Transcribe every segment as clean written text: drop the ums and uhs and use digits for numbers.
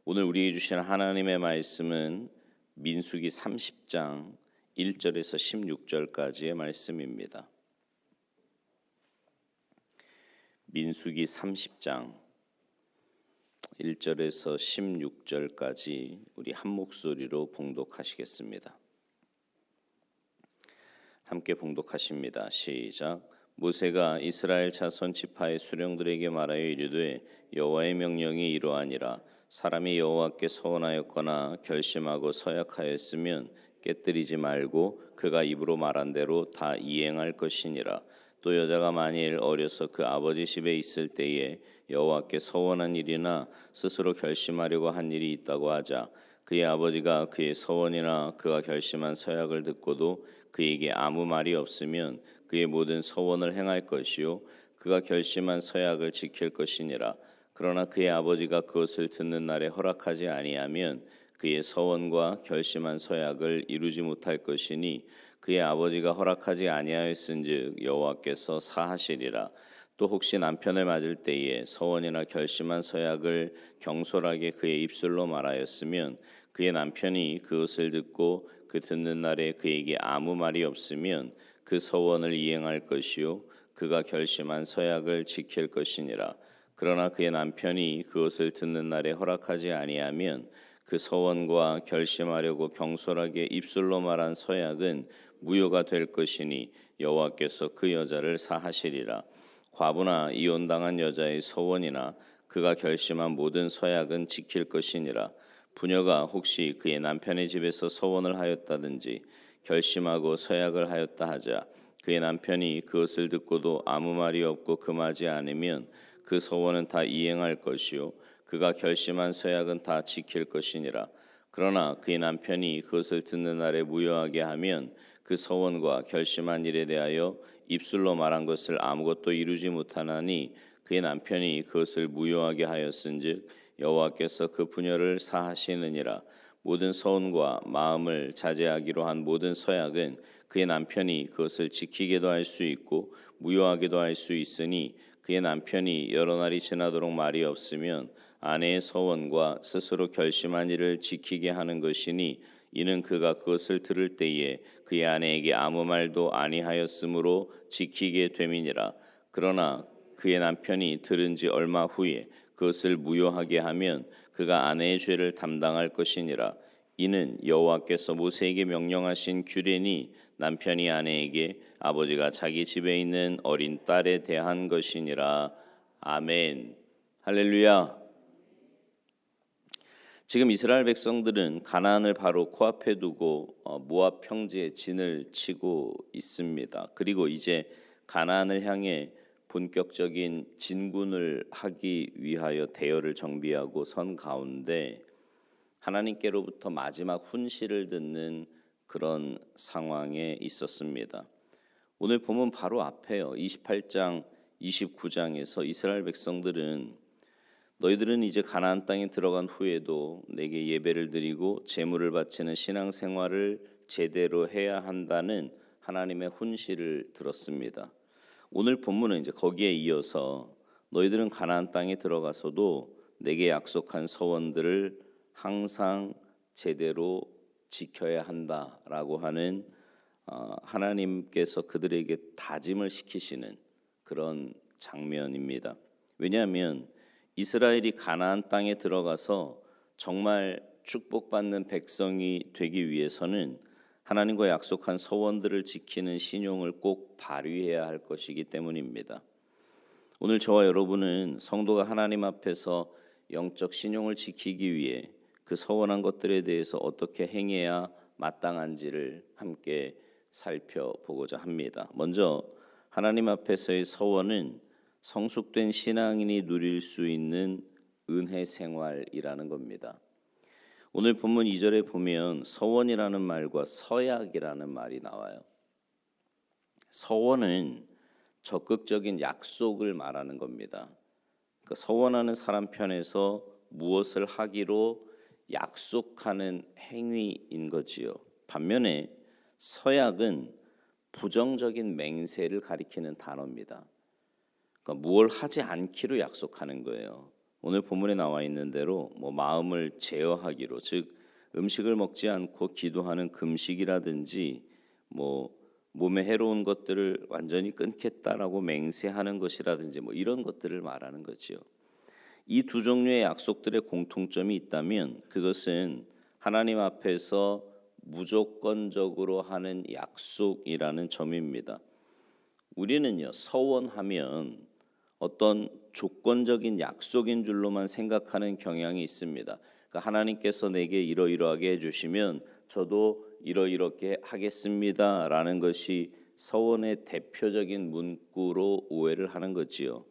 오늘 우리에게 주신 하나님의 말씀은 민수기 30장 1절에서 16절까지의 말씀입니다. 민수기 30장 1절에서 16절까지 우리 한 목소리로 봉독하시겠습니다. 함께 봉독하십니다. 시작. 모세가 이스라엘 자손 지파의 수령들에게 말하여 이르되 여호와의 명령이 이러하니라. 사람이 여호와께 서원하였거나 결심하고 서약하였으면 깨뜨리지 말고 그가 입으로 말한 대로 다 이행할 것이니라. 또 여자가 만일 어려서 그 아버지 집에 있을 때에 여호와께 서원한 일이나 스스로 결심하려고 한 일이 있다고 하자 그의 아버지가 그의 서원이나 그가 결심한 서약을 듣고도 그에게 아무 말이 없으면 그의 모든 서원을 행할 것이요 그가 결심한 서약을 지킬 것이니라. 그러나 그의 아버지가 그것을 듣는 날에 허락하지 아니하면 그의 서원과 결심한 서약을 이루지 못할 것이니 그의 아버지가 허락하지 아니하였은즉 여호와께서 사하시리라. 또 혹시 남편을 맞을 때에 서원이나 결심한 서약을 경솔하게 그의 입술로 말하였으면 그의 남편이 그것을 듣고 그 듣는 날에 그에게 아무 말이 없으면 그 서원을 이행할 것이요 그가 결심한 서약을 지킬 것이니라. 그러나 그의 남편이 그것을 듣는 날에 허락하지 아니하면 그 서원과 결심하려고 경솔하게 입술로 말한 서약은 무효가 될 것이니 여호와께서 그 여자를 사하시리라. 과부나 이혼당한 여자의 서원이나 그가 결심한 모든 서약은 지킬 것이니라. 부녀가 혹시 그의 남편의 집에서 서원을 하였다든지 결심하고 서약을 하였다 하자 그의 남편이 그것을 듣고도 아무 말이 없고 금하지 않으면 그 서원은 다 이행할 것이요 그가 결심한 서약은 다 지킬 것이니라. 그러나 그의 남편이 그것을 듣는 날에 무효하게 하면 그 서원과 결심한 일에 대하여 입술로 말한 것을 아무것도 이루지 못하나니 그의 남편이 그것을 무효하게 하였은즉 여호와께서 그 부녀를 사하시느니라. 모든 서원과 마음을 자제하기로 한 모든 서약은 그의 남편이 그것을 지키게도 할 수 있고 무효하게도 할 수 있으니 그의 남편이 여러 날이 지나도록 말이 없으면 아내의 서원과 스스로 결심한 일을 지키게 하는 것이니 이는 그가 그것을 들을 때에 그의 아내에게 아무 말도 아니하였으므로 지키게 됨이니라. 그러나 그의 남편이 들은 지 얼마 후에 그것을 무효하게 하면 그가 아내의 죄를 담당할 것이니라. 이는 여호와께서 모세에게 명령하신 규례니 남편이 아내에게 아버지가 자기 집에 있는 어린 딸에 대한 것이니라. 아멘. 할렐루야. 지금 이스라엘 백성들은 가나안을 바로 코앞에 두고 모압 평지에 진을 치고 있습니다. 그리고 이제 가나안을 향해 본격적인 진군을 하기 위하여 대열을 정비하고 선 가운데 하나님께로부터 마지막 훈시를 듣는 그런 상황에 있었습니다. 오늘 보면 바로 앞에요. 28장 29장에서 이스라엘 백성들은 너희들은 이제 가나안 땅에 들어간 후에도 내게 예배를 드리고 제물을 바치는 신앙생활을 제대로 해야 한다는 하나님의 훈시를 들었습니다. 오늘 본문은 이제 거기에 이어서 너희들은 가나안 땅에 들어가서도 내게 약속한 서원들을 항상 제대로 지켜야 한다라고 하는 하나님께서 그들에게 다짐을 시키시는 그런 장면입니다. 왜냐하면 이스라엘이 가나안 땅에 들어가서 정말 축복받는 백성이 되기 위해서는 하나님과 약속한 서원들을 지키는 신용을 꼭 발휘해야 할 것이기 때문입니다. 오늘 저와 여러분은 성도가 하나님 앞에서 영적 신용을 지키기 위해 그 서원한 것들에 대해서 어떻게 행해야 마땅한지를 함께 살펴보고자 합니다. 먼저 하나님 앞에서의 서원은 성숙된 신앙인이 누릴 수 있는 은혜 생활이라는 겁니다. 오늘 본문 2절에 보면 서원이라는 말과 서약이라는 말이 나와요. 서원은 적극적인 약속을 말하는 겁니다. 그러니까 서원하는 사람 편에서 무엇을 하기로 약속하는 행위인 거지요. 반면에 서약은 부정적인 맹세를 가리키는 단어입니다. 그러니까 무엇을 하지 않기로 약속하는 거예요. 오늘 본문에 나와 있는 대로 마음을 제어하기로, 즉 음식을 먹지 않고 기도하는 금식이라든지 몸에 해로운 것들을 완전히 끊겠다라고 맹세하는 것이라든지 이런 것들을 말하는 거지요. 이 두 종류의 약속들의 공통점이 있다면 그것은 하나님 앞에서 무조건적으로 하는 약속이라는 점입니다. 우리는요, 서원하면 어떤 조건적인 약속인 줄로만 생각하는 경향이 있습니다. 그러니까 하나님께서 내게 이러이러하게 해주시면 저도 이러이렇게 하겠습니다라는 것이 서원의 대표적인 문구로 오해를 하는 거지요.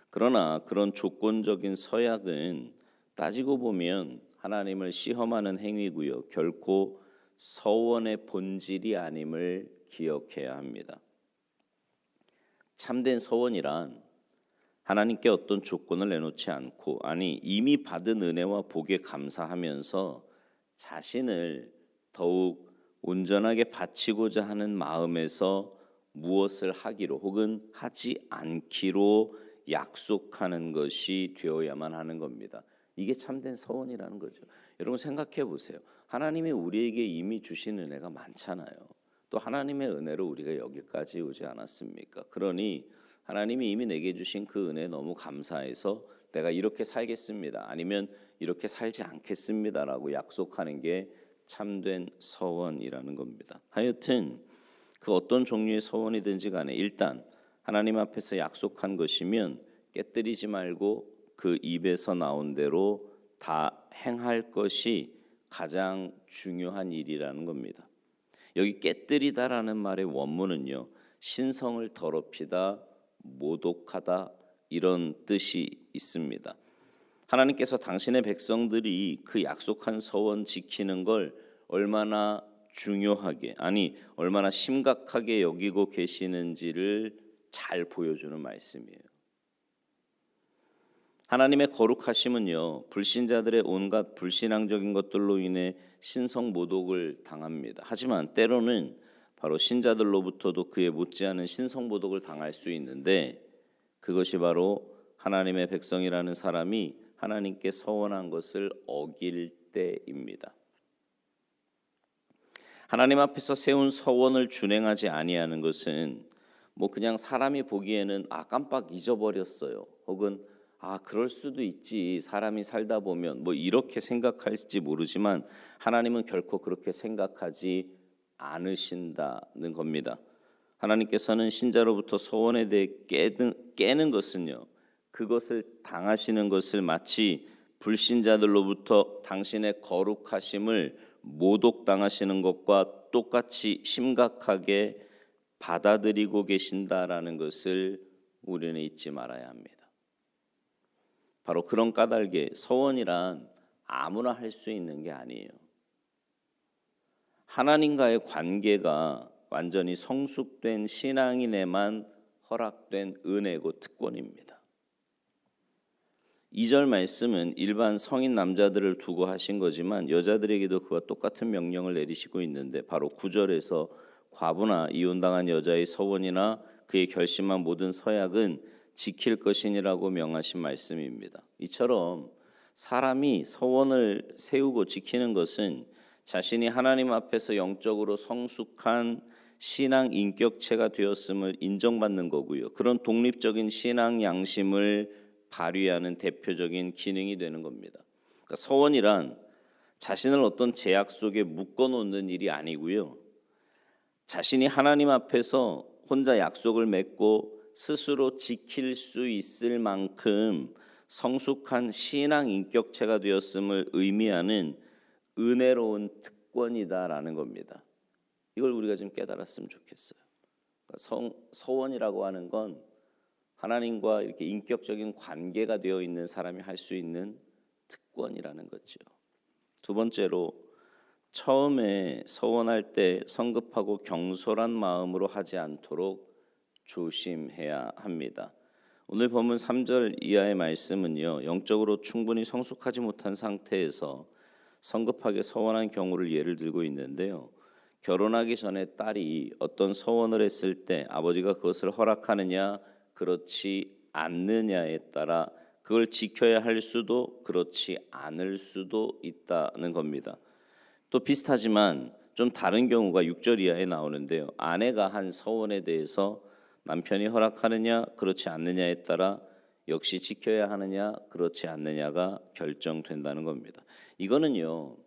그러나 그런 조건적인 서약은 따지고 보면 하나님을 시험하는 행위고요. 결코 서원의 본질이 아님을 기억해야 합니다. 참된 서원이란 하나님께 어떤 조건을 내놓지 않고, 이미 받은 은혜와 복에 감사하면서 자신을 더욱 온전하게 바치고자 하는 마음에서 무엇을 하기로 혹은 하지 않기로 약속하는 것이 되어야만 하는 겁니다. 이게 참된 서원이라는 거죠. 여러분 생각해 보세요. 하나님이 우리에게 이미 주신 은혜가 많잖아요. 또 하나님의 은혜로 우리가 여기까지 오지 않았습니까? 그러니 하나님이 이미 내게 주신 그 은혜에 너무 감사해서 내가 이렇게 살겠습니다, 아니면 이렇게 살지 않겠습니다라고 약속하는 게 참된 서원이라는 겁니다. 하여튼 그 어떤 종류의 서원이든지 간에 일단 하나님 앞에서 약속한 것이면 깨뜨리지 말고 그 입에서 나온 대로 다 행할 것이 가장 중요한 일이라는 겁니다. 여기 깨뜨리다라는 말의 원문은요, 신성을 더럽히다, 모독하다 이런 뜻이 있습니다. 하나님께서 당신의 백성들이 그 약속한 서원 지키는 걸 얼마나 중요하게, 얼마나 심각하게 여기고 계시는지를 잘 보여주는 말씀이에요. 하나님의 거룩하심은요, 불신자들의 온갖 불신앙적인 것들로 인해 신성 모독을 당합니다. 하지만 때로는 바로 신자들로부터도 그에 못지않은 신성 모독을 당할 수 있는데, 그것이 바로 하나님의 백성이라는 사람이 하나님께 서원한 것을 어길 때입니다. 하나님 앞에서 세운 서원을 준행하지 아니하는 것은 그냥 사람이 보기에는 깜빡 잊어버렸어요, 혹은 그럴 수도 있지, 사람이 살다 보면 이렇게 생각할지 모르지만 하나님은 결코 그렇게 생각하지 않으신다는 겁니다. 하나님께서는 신자로부터 서원에 대해 깨는 것은요, 그것을 당하시는 것을 마치 불신자들로부터 당신의 거룩하심을 모독당하시는 것과 똑같이 심각하게 받아들이고 계신다라는 것을 우리는 잊지 말아야 합니다. 바로 그런 까닭에 서원이란 아무나 할 수 있는 게 아니에요. 하나님과의 관계가 완전히 성숙된 신앙인에만 허락된 은혜고 특권입니다. 2절 말씀은 일반 성인 남자들을 두고 하신 거지만 여자들에게도 그와 똑같은 명령을 내리시고 있는데, 바로 9절에서 과부나 이혼당한 여자의 서원이나 그의 결심한 모든 서약은 지킬 것이니라고 명하신 말씀입니다. 이처럼 사람이 서원을 세우고 지키는 것은 자신이 하나님 앞에서 영적으로 성숙한 신앙 인격체가 되었음을 인정받는 거고요. 그런 독립적인 신앙 양심을 발휘하는 대표적인 기능이 되는 겁니다. 그러니까 서원이란 자신을 어떤 제약 속에 묶어놓는 일이 아니고요, 자신이 하나님 앞에서 혼자 약속을 맺고 스스로 지킬 수 있을 만큼 성숙한 신앙 인격체가 되었음을 의미하는 은혜로운 특권이다라는 겁니다. 이걸 우리가 좀 깨달았으면 좋겠어요. 그러니까 서원이라고 하는 건 하나님과 이렇게 인격적인 관계가 되어 있는 사람이 할 수 있는 특권이라는 거죠. 두 번째로, 처음에 서원할 때 성급하고 경솔한 마음으로 하지 않도록 조심해야 합니다. 오늘 본문 3절 이하의 말씀은요, 영적으로 충분히 성숙하지 못한 상태에서 성급하게 서원한 경우를 예를 들고 있는데요, 결혼하기 전에 딸이 어떤 서원을 했을 때 아버지가 그것을 허락하느냐 그렇지 않느냐에 따라 그걸 지켜야 할 수도 그렇지 않을 수도 있다는 겁니다. 또 비슷하지만 좀 다른 경우가 6절 이하에 나오는데요. 아내가 한 서원에 대해서 남편이 허락하느냐 그렇지 않느냐에 따라 역시 지켜야 하느냐 그렇지 않느냐가 결정된다는 겁니다. 이거는요,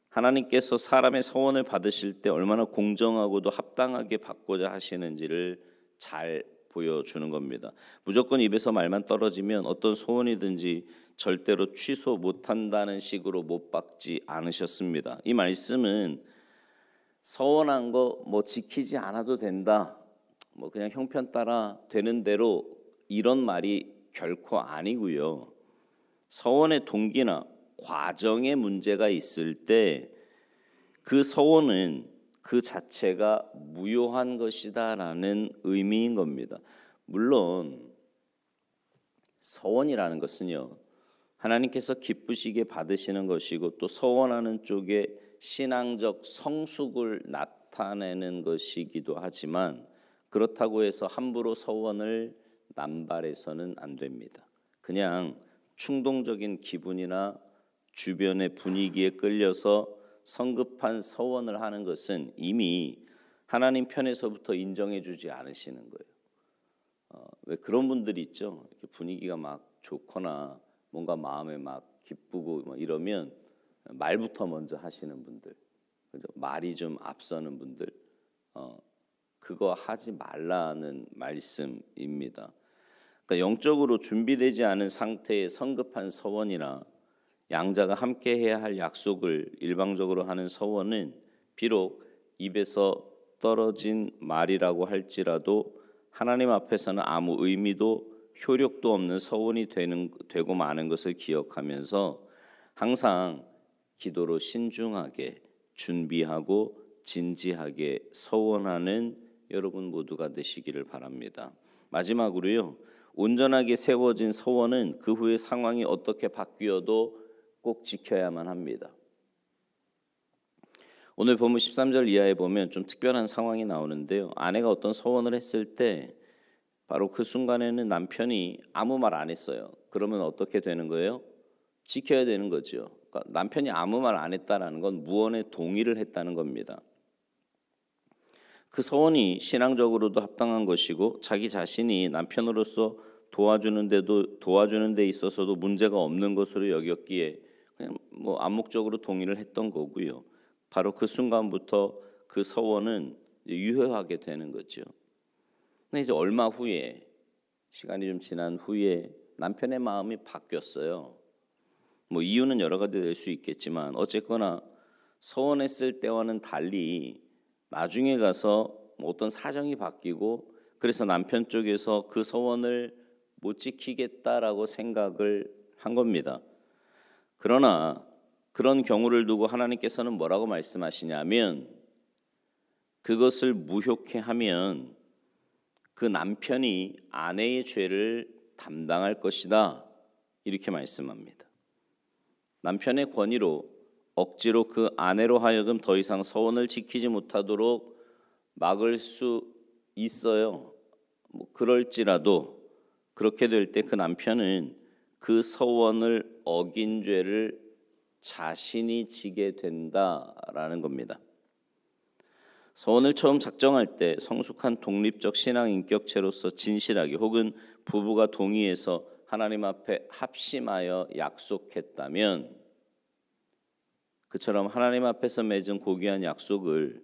하나님께서 사람의 서원을 받으실 때 얼마나 공정하고도 합당하게 받고자 하시는지를 잘 보여주는 겁니다. 무조건 입에서 말만 떨어지면 어떤 소원이든지 절대로 취소 못한다는 식으로 못 박지 않으셨습니다. 이 말씀은 서원한 거 뭐 지키지 않아도 된다, 뭐 그냥 형편 따라 되는 대로, 이런 말이 결코 아니고요. 서원의 동기나 과정에 문제가 있을 때 그 서원은 그 자체가 무효한 것이다라는 의미인 겁니다. 물론 서원이라는 것은요, 하나님께서 기쁘시게 받으시는 것이고 또 서원하는 쪽에 신앙적 성숙을 나타내는 것이기도 하지만, 그렇다고 해서 함부로 서원을 남발해서는 안 됩니다. 그냥 충동적인 기분이나 주변의 분위기에 끌려서 성급한 서원을 하는 것은 이미 하나님 편에서부터 인정해 주지 않으시는 거예요. 왜 그런 분들이 있죠. 이렇게 분위기가 막 좋거나 뭔가 마음에 막 기쁘고 뭐 이러면 말부터 먼저 하시는 분들, 그죠? 말이 좀 앞서는 분들, 그거 하지 말라는 말씀입니다. 그러니까 영적으로 준비되지 않은 상태의 성급한 서원이나 양자가 함께 해야 할 약속을 일방적으로 하는 서원은 비록 입에서 떨어진 말이라고 할지라도 하나님 앞에서는 아무 의미도 효력도 없는 서원이 되고 마는 것을 기억하면서 항상 기도로 신중하게 준비하고 진지하게 서원하는 여러분 모두가 되시기를 바랍니다. 마지막으로요, 온전하게 세워진 서원은 그 후에 상황이 어떻게 바뀌어도 꼭 지켜야만 합니다. 오늘 본문 13절 이하에 보면 좀 특별한 상황이 나오는데요. 아내가 어떤 서원을 했을 때 바로 그 순간에는 남편이 아무 말 안 했어요. 그러면 어떻게 되는 거예요? 지켜야 되는 거죠. 그러니까 남편이 아무 말 안 했다라는 건 무언에 동의를 했다는 겁니다. 그 서원이 신앙적으로도 합당한 것이고 자기 자신이 남편으로서 도와주는 데 있어서도 문제가 없는 것으로 여겼기에 그냥 뭐 암묵적으로 동의를 했던 거고요. 바로 그 순간부터 그 서원은 유효하게 되는 거죠. 근데 이제 얼마 후에, 시간이 좀 지난 후에 남편의 마음이 바뀌었어요. 뭐 이유는 여러 가지 될 수 있겠지만 어쨌거나 서원했을 때와는 달리 나중에 가서 뭐 어떤 사정이 바뀌고, 그래서 남편 쪽에서 그 서원을 못 지키겠다라고 생각을 한 겁니다. 그러나 그런 경우를 두고 하나님께서는 뭐라고 말씀하시냐면, 그것을 무효케 하면 그 남편이 아내의 죄를 담당할 것이다, 이렇게 말씀합니다. 남편의 권위로 억지로 그 아내로 하여금 더 이상 서원을 지키지 못하도록 막을 수 있어요. 뭐 그럴지라도 그렇게 될 때 그 남편은 그 서원을 어긴 죄를 자신이 지게 된다라는 겁니다. 서원을 처음 작정할 때 성숙한 독립적 신앙 인격체로서 진실하게 혹은 부부가 동의해서 하나님 앞에 합심하여 약속했다면, 그처럼 하나님 앞에서 맺은 고귀한 약속을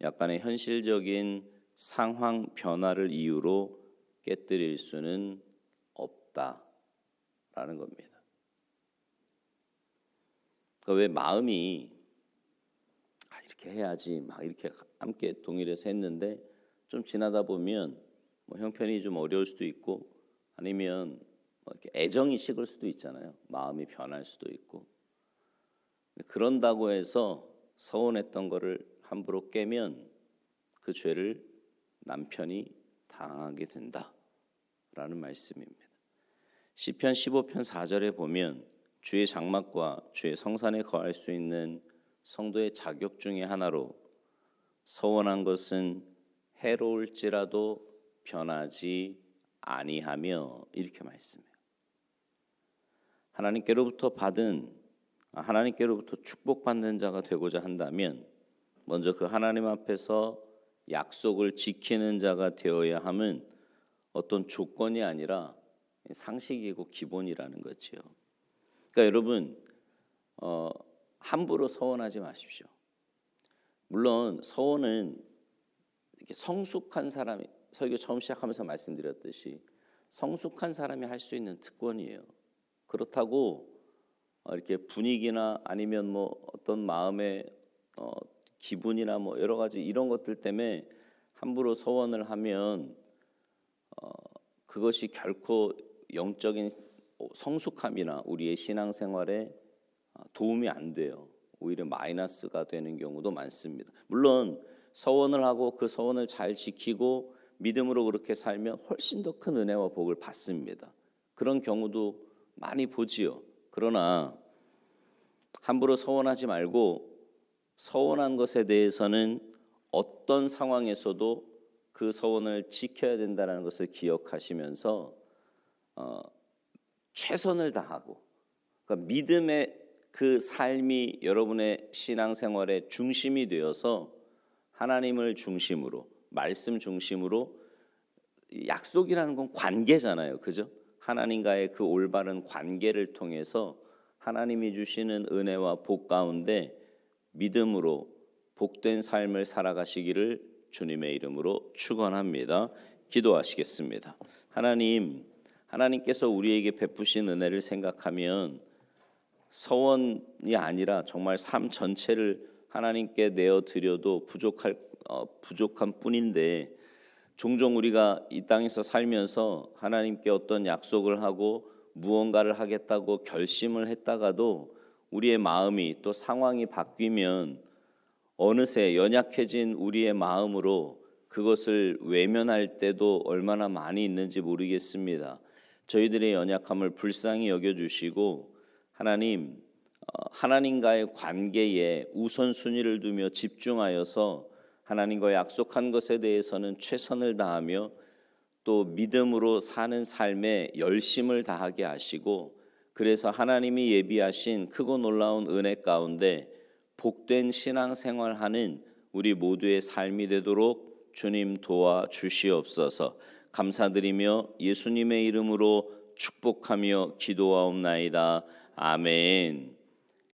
약간의 현실적인 상황 변화를 이유로 깨뜨릴 수는 없다라는 겁니다. 그러니까 왜 마음이 이렇게 해야지 막 이렇게 함께 동일해서 했는데 좀 지나다 보면 뭐 형편이 좀 어려울 수도 있고 아니면 뭐 이렇게 애정이 식을 수도 있잖아요. 마음이 변할 수도 있고. 그런다고 해서 서운했던 거를 함부로 깨면 그 죄를 남편이 당하게 된다라는 말씀입니다. 시편 15편 4절에 보면 주의 장막과 주의 성산에 거할 수 있는 성도의 자격 중에 하나로 서원한 것은 해로울지라도 변하지 아니하며, 이렇게 말씀해요. 하나님께로부터 축복받는 자가 되고자 한다면 먼저 그 하나님 앞에서 약속을 지키는 자가 되어야 함은 어떤 조건이 아니라 상식이고 기본이라는 거지요. 그러니까 여러분 함부로 서원하지 마십시오. 물론 서원은 이렇게 성숙한 사람이, 설교 처음 시작하면서 말씀드렸듯이 성숙한 사람이 할 수 있는 특권이에요. 그렇다고 이렇게 분위기나 아니면 뭐 어떤 마음의 기분이나 뭐 여러 가지 이런 것들 때문에 함부로 서원을 하면 그것이 결코 영적인 성숙함이나 우리의 신앙생활에 도움이 안 돼요. 오히려 마이너스가 되는 경우도 많습니다. 물론 서원을 하고 그 서원을 잘 지키고 믿음으로 그렇게 살면 훨씬 더 큰 은혜와 복을 받습니다. 그런 경우도 많이 보지요. 그러나 함부로 서원하지 말고 서원한 것에 대해서는 어떤 상황에서도 그 서원을 지켜야 된다는 것을 기억하시면서 최선을 다하고, 그러니까 믿음의 그 삶이 여러분의 신앙생활의 중심이 되어서 하나님을 중심으로, 말씀 중심으로, 약속이라는 건 관계잖아요. 그죠? 하나님과의 그 올바른 관계를 통해서 하나님이 주시는 은혜와 복 가운데 믿음으로 복된 삶을 살아가시기를 주님의 이름으로 축원합니다. 기도하시겠습니다. 하나님께서 우리에게 베푸신 은혜를 생각하면 서원이 아니라 정말 삶 전체를 하나님께 내어드려도 부족한 뿐인데, 종종 우리가 이 땅에서 살면서 하나님께 어떤 약속을 하고 무언가를 하겠다고 결심을 했다가도 우리의 마음이 또 상황이 바뀌면 어느새 연약해진 우리의 마음으로 그것을 외면할 때도 얼마나 많이 있는지 모르겠습니다. 저희들의 연약함을 불쌍히 여겨주시고 하나님과의 관계에 우선순위를 두며 집중하여서 하나님과 약속한 것에 대해서는 최선을 다하며 또 믿음으로 사는 삶에 열심을 다하게 하시고, 그래서 하나님이 예비하신 크고 놀라운 은혜 가운데 복된 신앙생활하는 우리 모두의 삶이 되도록 주님 도와주시옵소서. 감사드리며 예수님의 이름으로 축복하며 기도하옵나이다. 아멘.